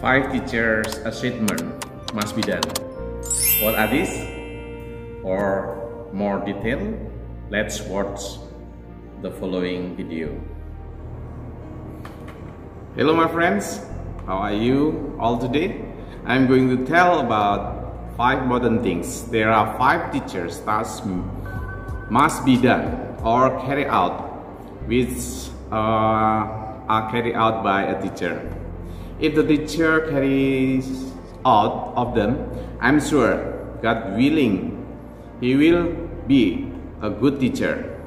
5 teachers' achievement must be done. What are these? For more detail, let's watch the following video. Hello my friends, how are you all today? I'm going to tell about 5 important things. There are 5 teachers tasks must be done or carried out, which are carried out by a teacher. If the teacher carries out of them, I'm sure, God willing, he will be a good teacher,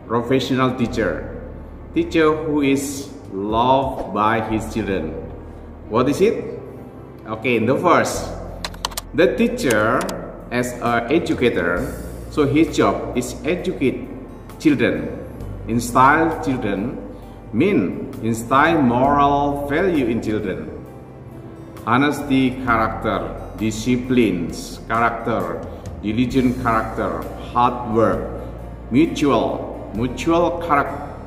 professional teacher, teacher who is loved by his children. What is it? Okay, in the first, the teacher as an educator, so his job is educate children, instill children, instill moral value in children, honesty character, disciplines character, diligent character, hard work, mutual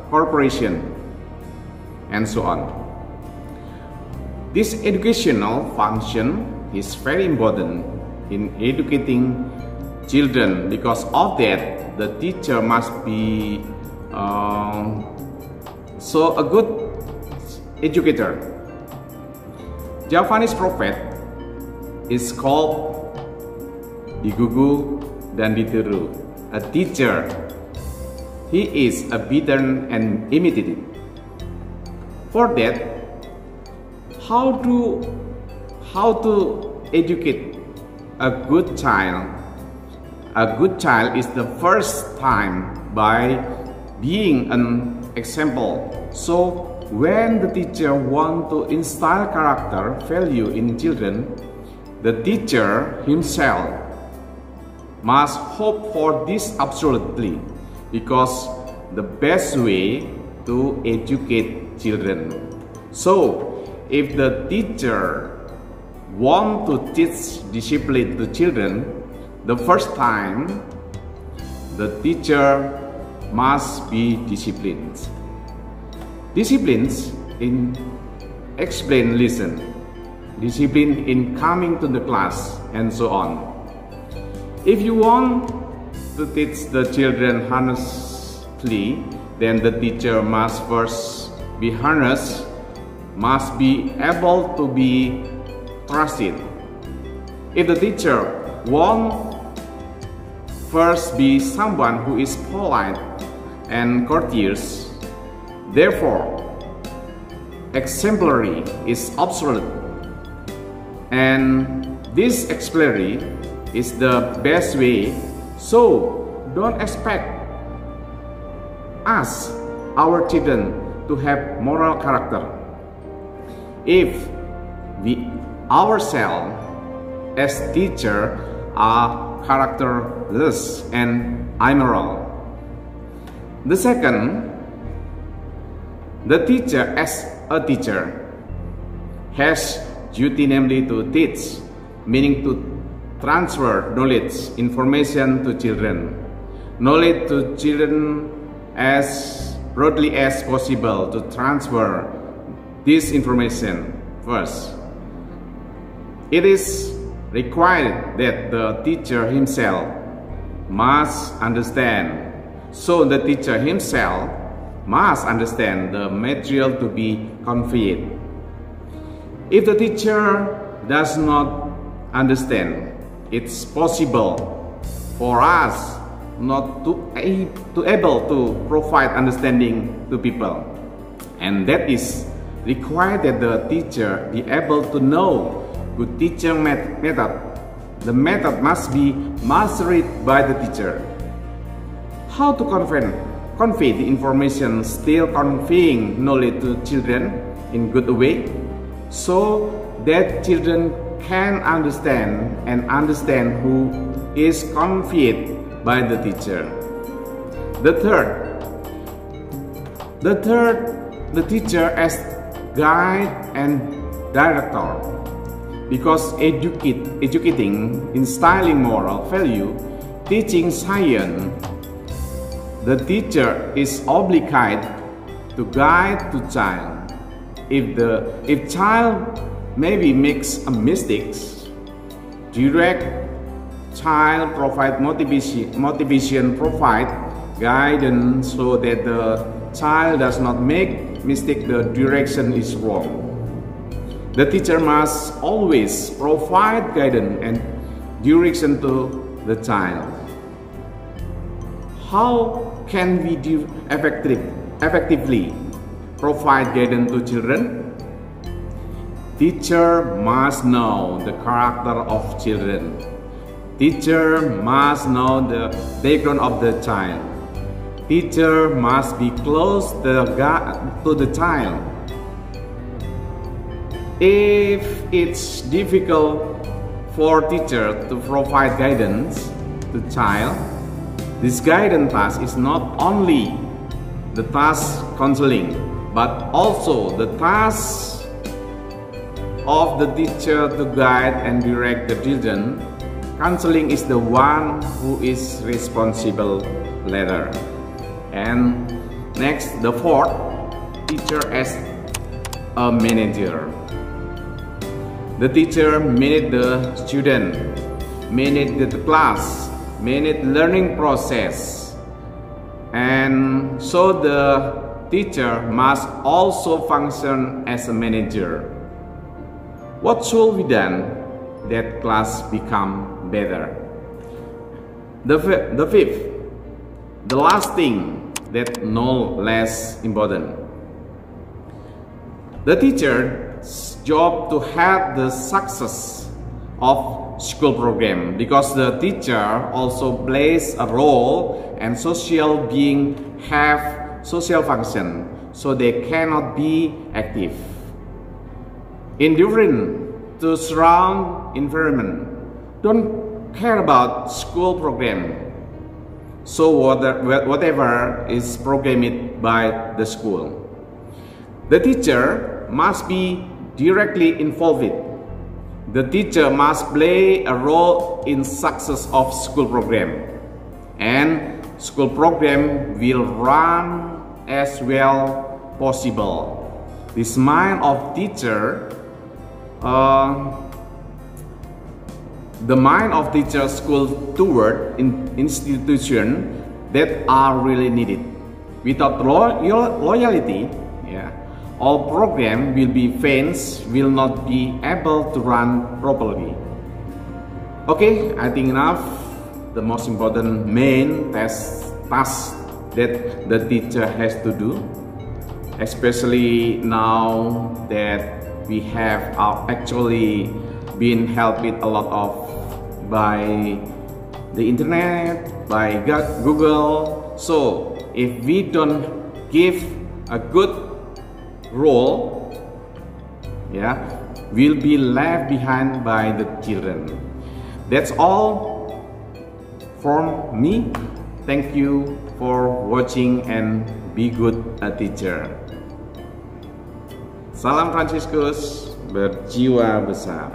cooperation, and so on. This educational function is very important in educating children. Because of that, the teacher must be so a good educator. Javanese prophet is called digugu dan ditiru, a teacher. He is a beaten and imitated. For that, how to educate a good child? A good child is the first time by being an example. So when the teacher wants to instill character value in children, the teacher himself must hope for this absolutely, because the best way to educate children. So if the teacher wants to teach discipline to children, the first time the teacher must be disciplined. Disciplines in explain, listen, discipline in coming to the class, and so on. If you want to teach the children honestly, then the teacher must first be honest, must be able to be trusted. If the teacher wants first be someone who is polite and courteous, therefore exemplary is absolute, and this exemplary is the best way. So don't expect us, our children, to have moral character if we ourselves as teacher are characterless and immoral. The second, the teacher as a teacher has duty, namely to teach, meaning to transfer knowledge, information to children. Knowledge to children as broadly as possible, to transfer this information first. It is required that the teacher himself must understand. So the teacher himself must understand the material to be conveyed. If the teacher does not understand, it's possible for us not to able to provide understanding to people, and that is required that the teacher be able to know good teaching method. The method must be mastered by the teacher. How to convey the information, still conveying knowledge to children in good way, so that children can understand and understand who is conveyed by the teacher. The third, the teacher as guide and director, because educating, instilling moral value, teaching science, the teacher is obligated to guide the child. If child maybe makes a mistakes, direct child, provide motivation, provide guidance so that the child does not make mistake, the direction is wrong. The teacher must always provide guidance and direction to the child. How can we effectively provide guidance to children? Teacher must know the character of children. Teacher must know the background of the child. Teacher must be close to the child. If it's difficult for teacher to provide guidance to child, this guidance task is not only the task counseling, but also the task of the teacher to guide and direct the children. Counseling is the one who is responsible later. And next, the fourth, teacher as a manager. The teacher manage the student, manage the class, manage learning process, and so the teacher must also function as a manager. What should be done that class become better? The fifth, the last thing that no less important. The teacher's job to have the success of school program, because the teacher also plays a role and social being have social function, so they cannot be active. Indifferent to surround environment, don't care about school program, so whatever is programmed by the school. The teacher must be directly involved. The teacher must play a role in success of school program, and school program will run as well possible. This mind of teacher, the mind of teacher school toward institution that are really needed. Without loyalty, all program will be fails, will not be able to run properly. Okay, I think enough. The most important main task that the teacher has to do, especially now that we have actually been helped a lot of by the internet, by Google. So if we don't give a good role, will be left behind by the children. That's all from me. Thank you for watching and be good a teacher. Salam Fransiskus, berjiwa besar.